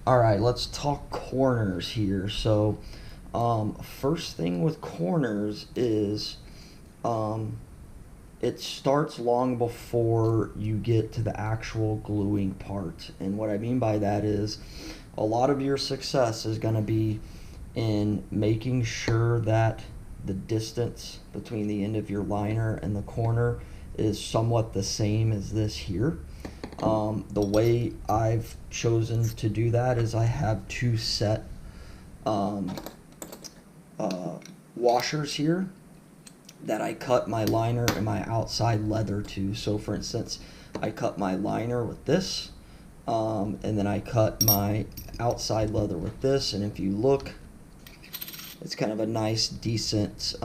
All right, let's talk corners here. So, first thing with corners is um, it starts long before you get to the actual gluing part. And what I mean by that is a lot of your success is going to be in making sure that the distance between the end of your liner and the corner is somewhat the same as this here. The way I've chosen to do that is I have two set um, washers here that I cut my liner and my outside leather to. So for instance, I cut my liner with this, and then I cut my outside leather with this, and if you look, it's kind of a nice decent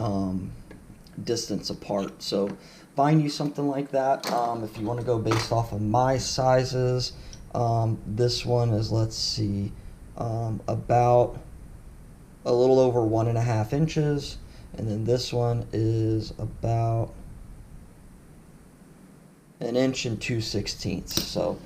distance apart. So find you something like that. If you want to go based off of my sizes, this one is, let's see, about a little over 1.5 inches, and then this one is about 1 inch and 2/16. So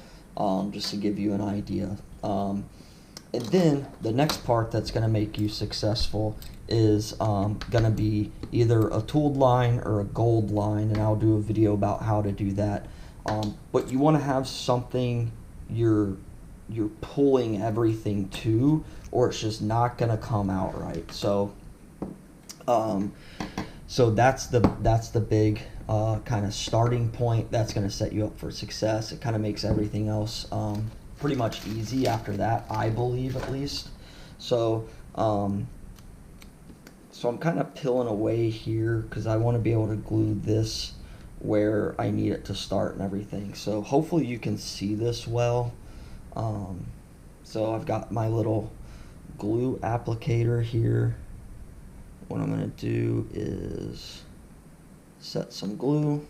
just to give you an idea. And then the next part that's going to make you successful is going to be either a tooled line or a gold line, and I'll do a video about how to do that. But you want to have something you're pulling everything to, or it's just not going to come out right. So so that's the big kind of starting point. That's going to set you up for success. It kind of makes everything else pretty much easy after that, I believe, at least. So so I'm kind of peeling away here because I want to be able to glue this where I need it to start and everything. So hopefully you can see this well. So I've got my little glue applicator here. What I'm going to do is set some glue.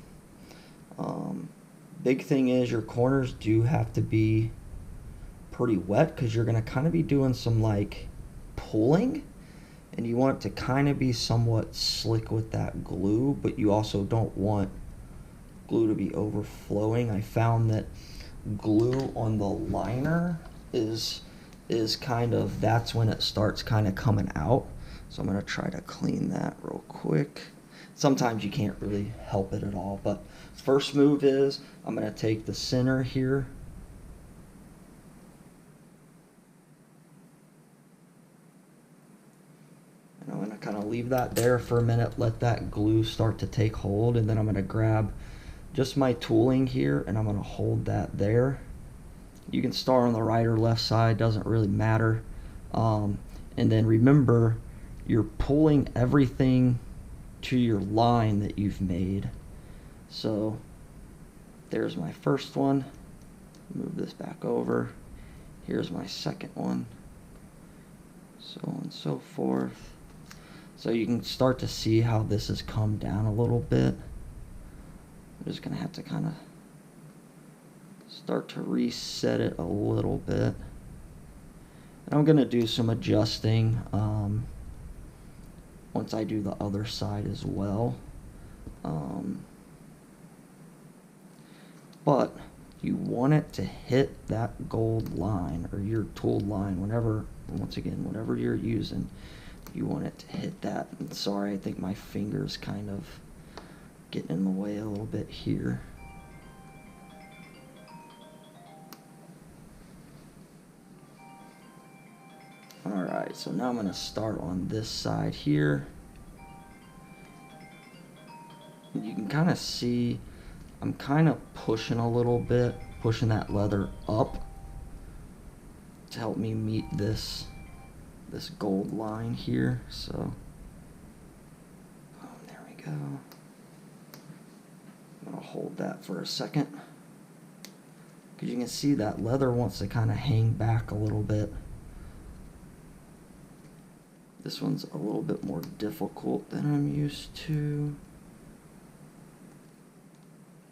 Big thing is your corners do have to be pretty wet because you're going to kind of be doing some like pulling, and you want it to kind of be somewhat slick with that glue, but you also don't want glue to be overflowing. I found that glue on the liner is kind of, that's when it starts kind of coming out. So I'm going to try to clean that real quick. Sometimes you can't really help it at all, but first move is I'm going to take the center here, and I'm going to kind of leave that there for a minute, let that glue start to take hold, and then I'm going to grab just my tooling here and I'm going to hold that there. You can start on the right or left side, doesn't really matter. And then remember, you're pulling everything to your line that you've made. So there's my first one. Move this back over. Here's my second one. So on and so forth. So you can start to see how this has come down a little bit. I'm just going to have to kind of start to reset it a little bit. And I'm going to do some adjusting once I do the other side as well. But you want it to hit that gold line or your tooled line whenever, once again, whatever you're using, you want it to hit that. And sorry, I think my finger's kind of getting in the way a little bit here. Alright, so now I'm going to start on this side here. You can kind of see I'm kind of pushing a little bit, pushing that leather up to help me meet this gold line here. So, oh, there we go. I'm going to hold that for a second because you can see that leather wants to kind of hang back a little bit. This one's a little bit more difficult than I'm used to,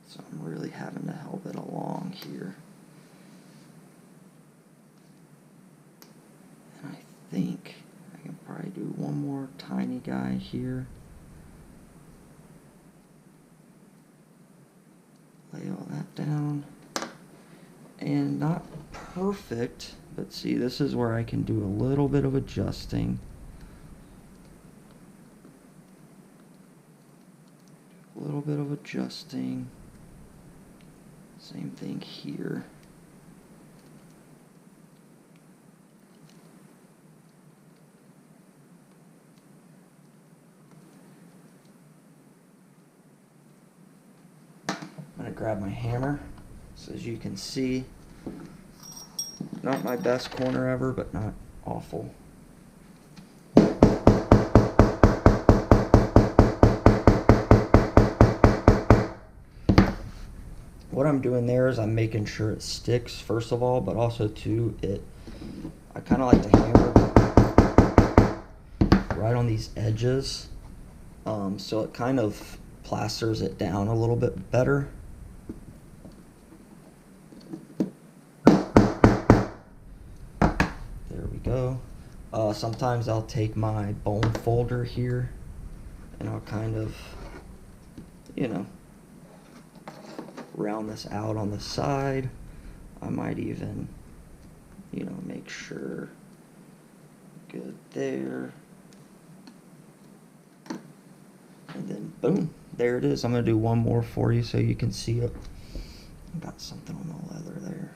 so I'm really having to help it along here. And I think I can probably do one more tiny guy here. Lay all that down. And not perfect, But see, this is where I can do a little bit of adjusting. A little bit of adjusting. Same thing here. I'm going to grab my hammer. So as you can see, not my best corner ever, but not awful. What I'm doing there is I'm making sure it sticks, first of all, but also too, I kind of like to hammer right on these edges, so it kind of plasters it down a little bit better. There we go. Sometimes I'll take my bone folder here and I'll kind of, you know, round this out on the side. I might even, you know, make sure good there. And then boom, there it is. I'm going to do one more for you so you can see it. Got something on the leather there.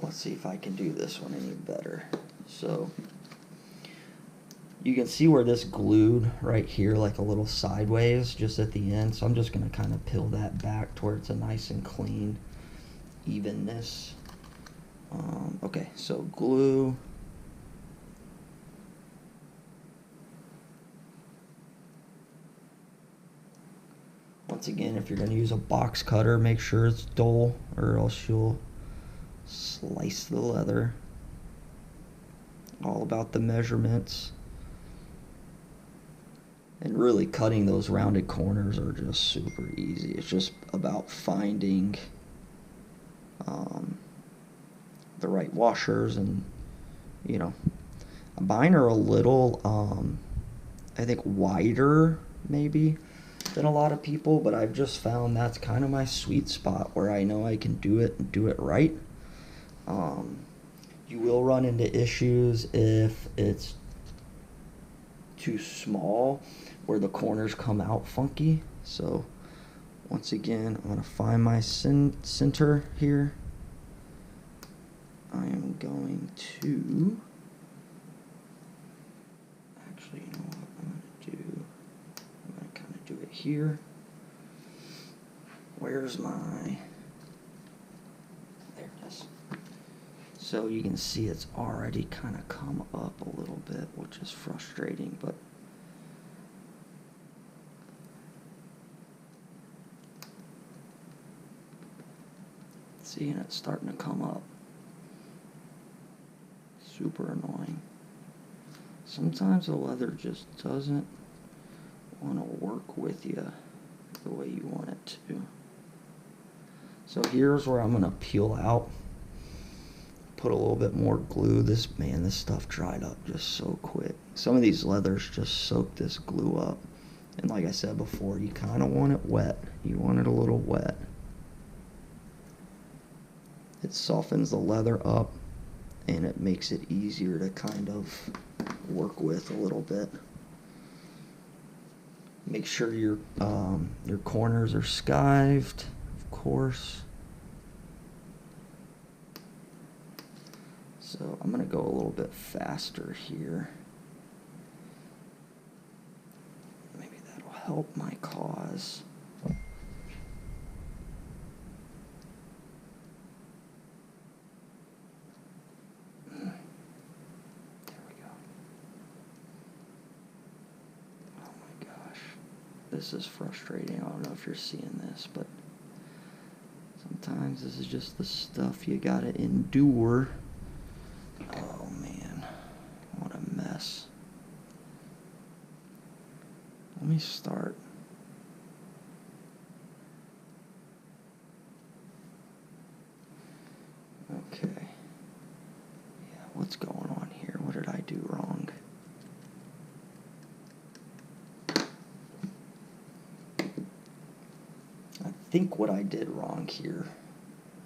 Let's see if I can do this one any better. So you can see where this glued right here, like a little sideways just at the end. So I'm just going to kind of peel that back to where it's a nice and clean evenness. Okay, so glue. Once again, if you're going to use a box cutter, make sure it's dull or else you'll slice the leather. All about the measurements. And really cutting those rounded corners are just super easy. It's just about finding the right washers, and you know, mine are a little I think wider maybe than a lot of people, but I've just found that's kind of my sweet spot where I know I can do it and do it right. You will run into issues if it's too small where the corners come out funky. So once again, I'm going to find my center here. I am going to actually, you know what I'm going to do? I'm going to kind of do it here. Where's my, there it is. So you can see it's already kind of come up a little bit, which is frustrating, but see, and it's starting to come up. Super annoying. Sometimes the leather just doesn't want to work with you the way you want it to. So here's where I'm going to peel out. Put a little bit more glue. This stuff dried up just so quick. Some of these leathers just soak this glue up. And like I said before, you kind of want it wet. You want it a little wet. It softens the leather up and it makes it easier to kind of work with a little bit. Make sure your corners are skived, of course. So I'm going to go a little bit faster here. Maybe that'll help my cause. This is frustrating. I don't know if you're seeing this, but sometimes this is just the stuff you gotta endure. Oh man, what a mess. Let me start. Okay. Yeah, what's going on here? What did I do wrong? I think what I did wrong here,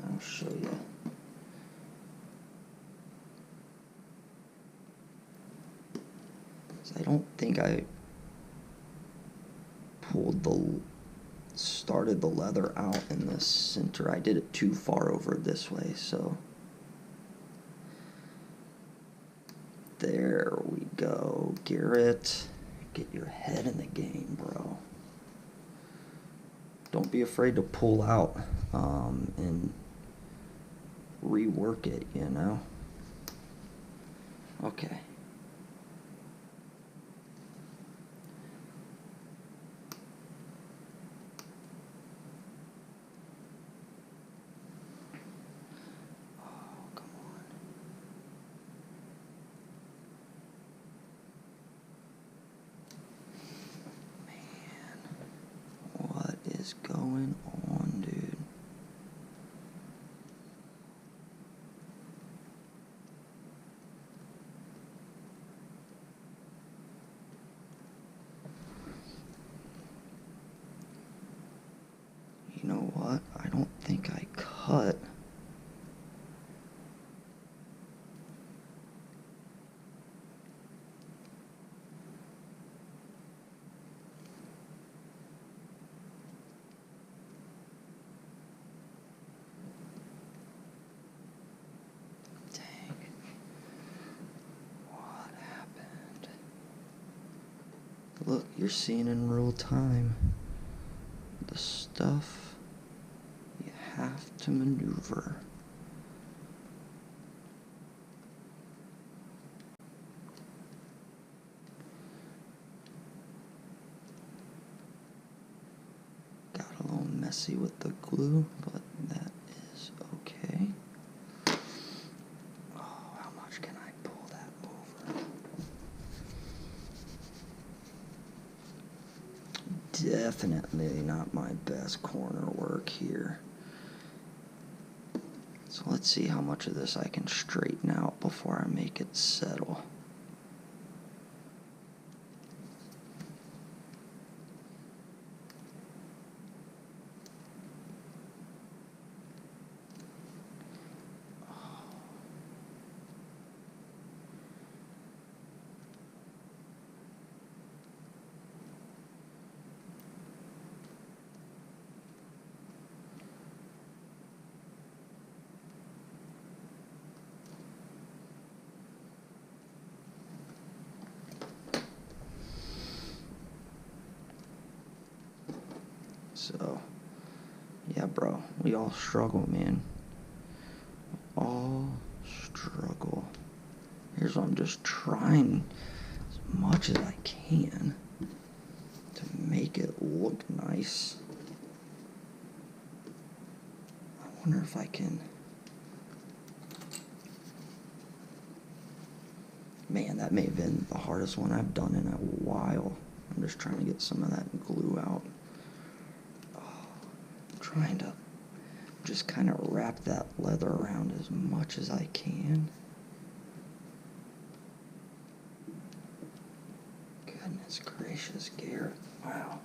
I'll show you. I don't think I started the leather out in the center. I did it too far over this way, so there we go. Garrett, get your head in the game, bro. Don't be afraid to pull out and rework it, you know? Okay. Is going on, dude? You know what? I don't think I cut. Look, you're seeing in real time the stuff you have to maneuver. Got a little messy with the glue, but that is okay. Oh, how much can I pull that over? Definitely not my best corner work here. So let's see how much of this I can straighten out before I make it settle. So, yeah, bro, we all struggle, man. All struggle. Here's what I'm just trying as much as I can to make it look nice. I wonder if I can. Man, that may have been the hardest one I've done in a while. I'm just trying to get some of that glue out. Trying to just kind of wrap that leather around as much as I can. Goodness gracious, Garrett. Wow.